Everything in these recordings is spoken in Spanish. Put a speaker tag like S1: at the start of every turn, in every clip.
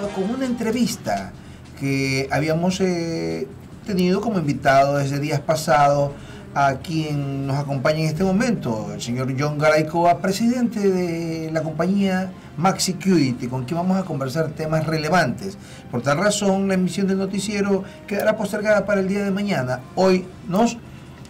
S1: continuando con una entrevista que habíamos tenido como invitado desde días pasados a quien nos acompaña en este momento, el señor John Garaycoa, presidente de la compañía Max Security, con quien vamos a conversar temas relevantes. Por tal razón, la emisión del noticiero quedará postergada para el día de mañana. Hoy nos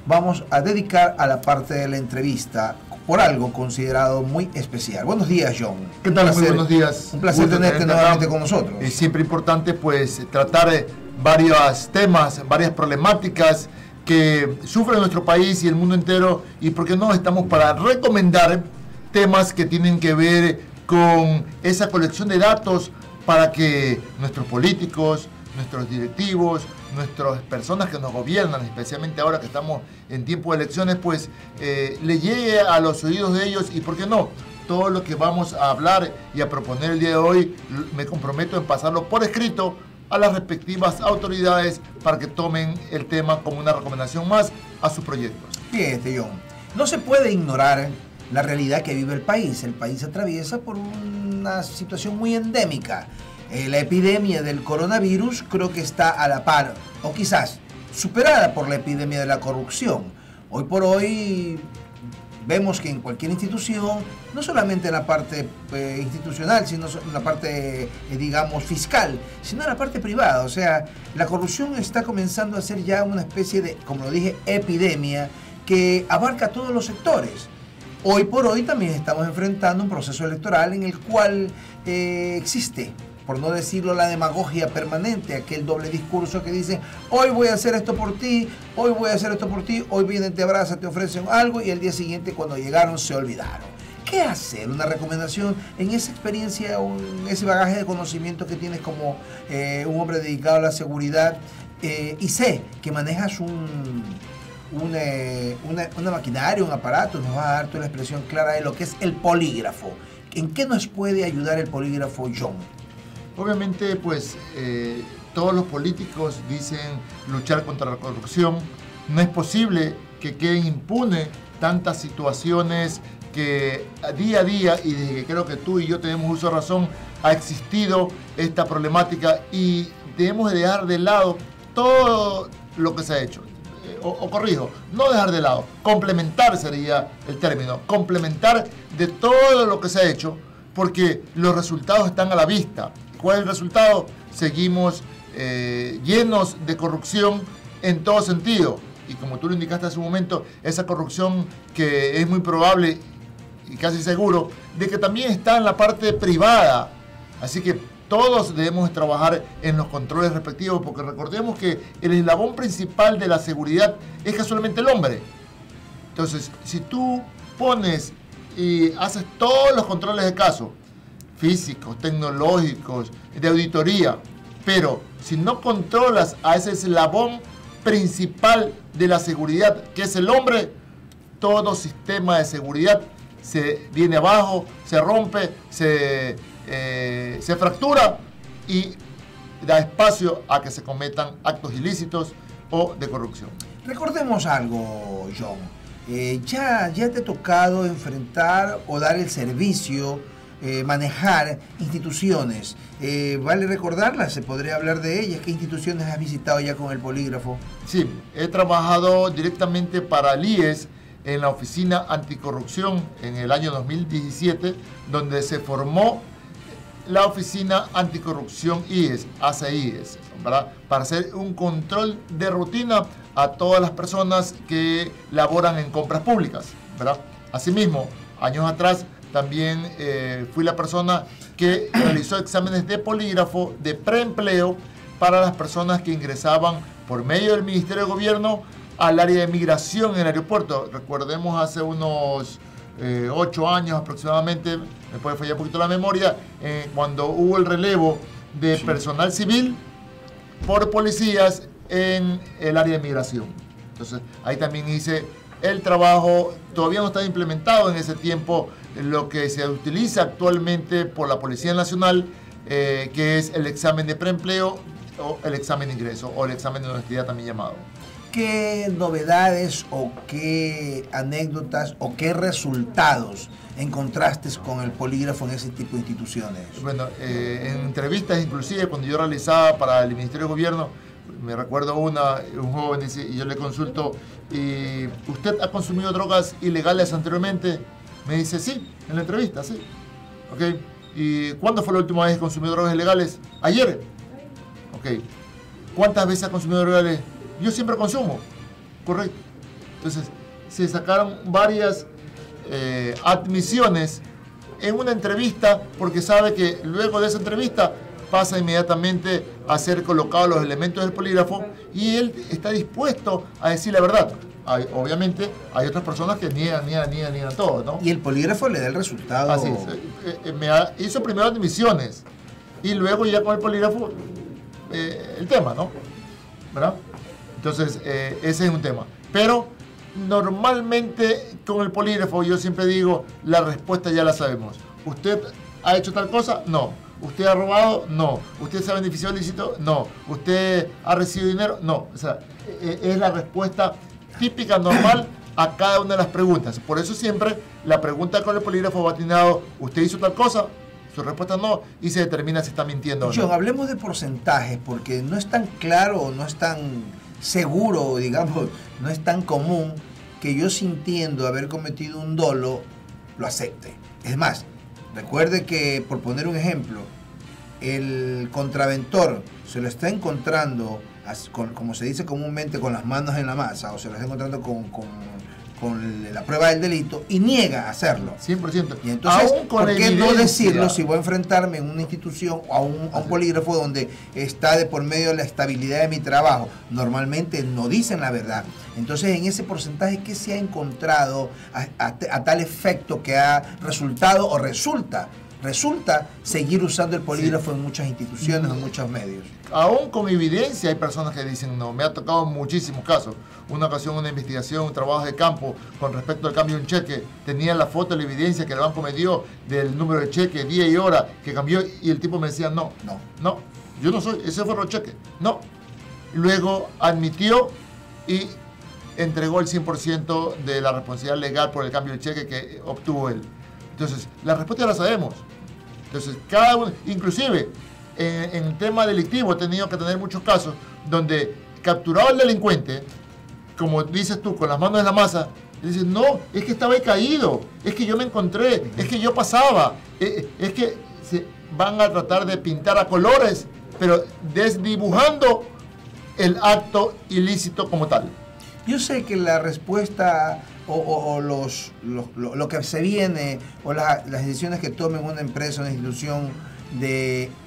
S1: vamos a dedicar a la parte de la entrevista por algo considerado muy especial. Buenos días, John.
S2: ¿Qué tal? Muy buenos días.
S1: Un placer tenerte nuevamente con nosotros.
S2: Es siempre importante pues tratar varios temas, varias problemáticas que sufre nuestro país y el mundo entero, y por qué no estamos para recomendar temas que tienen que ver con esa colección de datos para que nuestros políticos, nuestros directivos, nuestras personas que nos gobiernan, especialmente ahora que estamos en tiempo de elecciones, pues le llegue a los oídos de ellos. Y por qué no, todo lo que vamos a hablar y a proponer el día de hoy, me comprometo en pasarlo por escrito a las respectivas autoridades para que tomen el tema como una recomendación más a sus proyectos.
S1: Fíjate, John, no se puede ignorar la realidad que vive el país. El país atraviesa por una situación muy endémica. La epidemia del coronavirus creo que está a la par, o quizás superada por la epidemia de la corrupción. Hoy por hoy vemos que en cualquier institución, no solamente en la parte institucional, sino en la parte, digamos, fiscal, sino en la parte privada. O sea, la corrupción está comenzando a ser ya una especie de, como lo dije, epidemia que abarca todos los sectores. Hoy por hoy también estamos enfrentando un proceso electoral en el cual existe, por no decirlo, la demagogia permanente, aquel doble discurso que dicen: hoy voy a hacer esto por ti, hoy voy a hacer esto por ti, hoy vienen, te abrazan, te ofrecen algo, y el día siguiente cuando llegaron se olvidaron. ¿Qué hacer? Una recomendación en esa experiencia, en ese bagaje de conocimiento que tienes como un hombre dedicado a la seguridad, y sé que manejas una maquinaria, un aparato. Nos va a dar toda la expresión clara de lo que es el polígrafo. ¿En qué nos puede ayudar el polígrafo, John?
S2: Obviamente, pues, todos los políticos dicen luchar contra la corrupción. No es posible que queden impunes tantas situaciones que día a día, y desde que creo que tú y yo tenemos uso de razón, ha existido esta problemática, y debemos dejar de lado todo lo que se ha hecho. O corrijo, no dejar de lado, complementar sería el término, complementar de todo lo que se ha hecho, porque los resultados están a la vista. ¿Cuál es el resultado? Seguimos llenos de corrupción en todo sentido. Y como tú lo indicaste hace un momento, esa corrupción que es muy probable y casi seguro de que también está en la parte privada. Así que todos debemos trabajar en los controles respectivos, porque recordemos que el eslabón principal de la seguridad es casualmente el hombre. Entonces, si tú pones y haces todos los controles de caso, físicos, tecnológicos, de auditoría, pero si no controlas a ese eslabón principal de la seguridad, que es el hombre, todo sistema de seguridad se viene abajo, se rompe, se fractura y da espacio a que se cometan actos ilícitos o de corrupción.
S1: Recordemos algo, John. Ya te ha tocado enfrentar o dar el servicio, manejar instituciones. ¿Vale recordarlas? ¿Se podría hablar de ellas? ¿Qué instituciones has visitado ya con el polígrafo?
S2: Sí, he trabajado directamente para el IES en la Oficina Anticorrupción en el año 2017, donde se formó la Oficina Anticorrupción IES, ACIES, ¿verdad?, para hacer un control de rutina a todas las personas que laboran en compras públicas, ¿verdad? Asimismo, años atrás también fui la persona que realizó exámenes de polígrafo de preempleo para las personas que ingresaban por medio del Ministerio de Gobierno al área de migración en el aeropuerto. Recordemos hace unos 8 años aproximadamente, me puede fallar un poquito la memoria, cuando hubo el relevo de personal civil por policías en el área de migración. Entonces, ahí también hice el trabajo. Todavía no está implementado en ese tiempo lo que se utiliza actualmente por la Policía Nacional, que es el examen de preempleo o el examen de ingreso o el examen de honestidad también llamado.
S1: ¿qué novedades o qué anécdotas o qué resultados encontraste con el polígrafo en ese tipo de instituciones?
S2: Bueno, en entrevistas inclusive cuando yo realizaba para el Ministerio de Gobierno, me recuerdo un joven dice, y yo le consulto, ¿usted ha consumido drogas ilegales anteriormente? Me dice, sí, en la entrevista, sí. ¿Ok? ¿Y cuándo fue la última vez que consumió drogas ilegales? Ayer. ¿Ok? ¿Cuántas veces ha consumido drogas ilegales? Yo siempre consumo. Correcto. Entonces, se sacaron varias admisiones en una entrevista porque sabe que luego de esa entrevista pasa inmediatamente a ser colocados los elementos del polígrafo y él está dispuesto a decir la verdad. Obviamente hay otras personas que niegan todo, ¿no?
S1: Y el polígrafo le da el resultado.
S2: Así es. Hizo primero admisiones y luego ya con el polígrafo el tema, ¿no? ¿Verdad? Entonces, ese es un tema. Pero normalmente con el polígrafo yo siempre digo, la respuesta ya la sabemos. ¿Usted ha hecho tal cosa? No. ¿Usted ha robado? No. ¿Usted se ha beneficiado del ilícito? No. ¿Usted ha recibido dinero? No. O sea, es la respuesta típica, normal a cada una de las preguntas. Por eso siempre la pregunta con el polígrafo va atinado, ¿usted hizo tal cosa? Su respuesta no, y se determina si está mintiendo o no.
S1: John, hablemos de porcentajes, porque no es tan claro, no es tan seguro, digamos, no es tan común que yo, sintiendo haber cometido un dolo, lo acepte. Es más, recuerde que, por poner un ejemplo, el contraventor se lo está encontrando, como se dice comúnmente, con las manos en la masa, o se lo está encontrando con la prueba del delito y niega hacerlo.
S2: 100%.
S1: Y entonces, ¿por qué no decirlo si voy a enfrentarme en una institución o a un polígrafo donde está de por medio la estabilidad de mi trabajo? Normalmente no dicen la verdad. Entonces, en ese porcentaje, ¿qué se ha encontrado a tal efecto que ha resultado o resulta seguir usando el polígrafo en muchas instituciones, en muchos medios?
S2: Aún con evidencia hay personas que dicen no. Me ha tocado muchísimos casos. Una ocasión, una investigación, un trabajo de campo con respecto al cambio de un cheque, tenía la foto, la evidencia que el banco me dio del número de cheque, día y hora que cambió, y el tipo me decía no, yo no soy, ese fue el cheque, no. Luego admitió y entregó el 100% de la responsabilidad legal por el cambio de cheque que obtuvo él. Entonces, la respuesta ya la sabemos. Entonces, cada uno, inclusive en el tema delictivo, he tenido que tener muchos casos donde capturado el delincuente, como dices tú, con las manos en la masa, y dices, no, es que estaba ahí caído, es que yo me encontré, es que yo pasaba, es que se van a tratar de pintar a colores, pero desdibujando el acto ilícito como tal.
S1: Yo sé que la respuesta lo que se viene o las decisiones que tomen una empresa, una institución,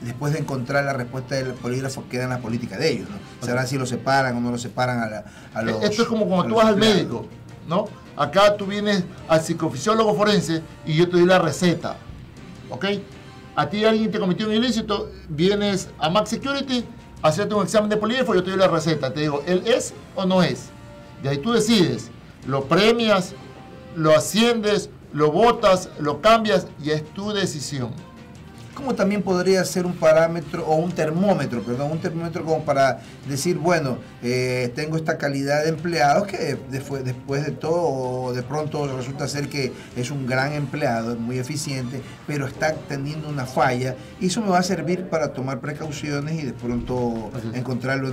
S1: después de encontrar la respuesta del polígrafo, queda en la política de ellos, ¿no? Sabrán si lo separan o no lo separan a los...
S2: Esto es como cuando tú vas al médico, ¿no? Acá tú vienes al psicofisiólogo forense y yo te doy la receta, ¿ok? A ti alguien te cometió un ilícito, vienes a Max Security, hacerte un examen de polígrafo, yo te doy la receta, te digo, ¿él es o no es? De ahí tú decides, lo premias, lo asciendes, lo botas, lo cambias y es tu decisión.
S1: Como también podría ser un parámetro o un termómetro como para decir, bueno, tengo esta calidad de empleados que después de todo, de pronto resulta ser que es un gran empleado, es muy eficiente, pero está teniendo una falla, y eso me va a servir para tomar precauciones y de pronto encontrarle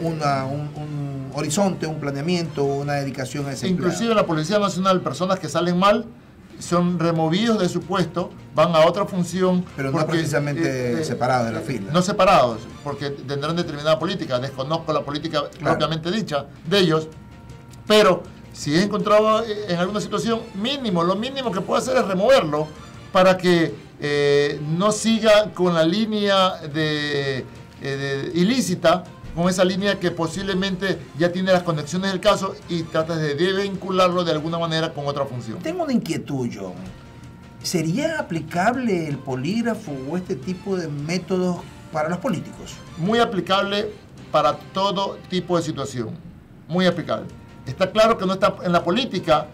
S1: un horizonte, un planeamiento, una dedicación a ese empleado.
S2: Inclusive en la Policía Nacional, personas que salen mal son removidos de su puesto, van a otra función.
S1: Pero no precisamente separados de la fila.
S2: No separados, porque tendrán determinada política. Desconozco la política propiamente dicha de ellos, pero si es encontrado en alguna situación, lo mínimo que puede hacer es removerlo para que no siga con la línea ilícita, con esa línea que posiblemente ya tiene las conexiones del caso, y trata de desvincularlo de alguna manera con otra función.
S1: Tengo una inquietud, John. ¿Sería aplicable el polígrafo o este tipo de métodos para los políticos?
S2: Muy aplicable para todo tipo de situación. Muy aplicable. Está claro que no está en la política,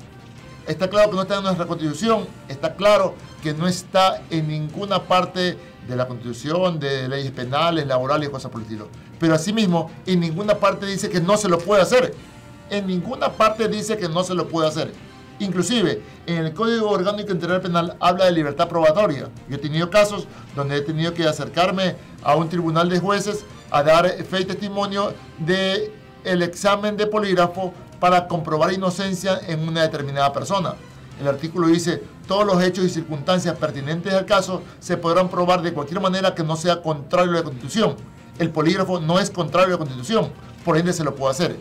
S2: está claro que no está en nuestra Constitución, está claro que no está en ninguna parte de la Constitución, de leyes penales, laborales y cosas por el estilo. Pero asimismo, en ninguna parte dice que no se lo puede hacer. En ninguna parte dice que no se lo puede hacer. Inclusive, en el Código Orgánico Integral Penal habla de libertad probatoria. Yo he tenido casos donde he tenido que acercarme a un tribunal de jueces a dar fe y testimonio del examen de polígrafo para comprobar inocencia en una determinada persona. El artículo dice, todos los hechos y circunstancias pertinentes al caso se podrán probar de cualquier manera que no sea contrario a la Constitución. El polígrafo no es contrario a la Constitución, por ende se lo puede hacer.